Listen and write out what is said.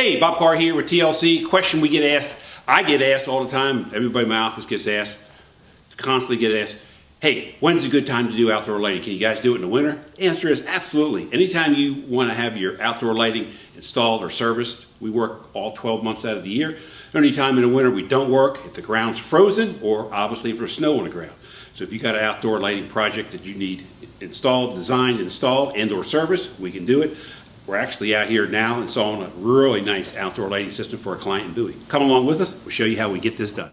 Hey, Bob Carr here with TLC. Question we get asked, I get asked all the time, everybody in my office gets asked, constantly get asked, hey, when's a good time to do outdoor lighting? Can you guys do it in the winter? The answer is absolutely. Anytime you want to have your outdoor lighting installed or serviced, we work all 12 months out of the year. Anytime in the winter we don't work, if the ground's frozen or obviously if there's snow on the ground. So if you got an outdoor lighting project that you need installed, designed, installed, and or serviced, we can do it. We're actually out here now installing a really nice outdoor lighting system for a client in Bowie. Come along with us, we'll show you how we get this done.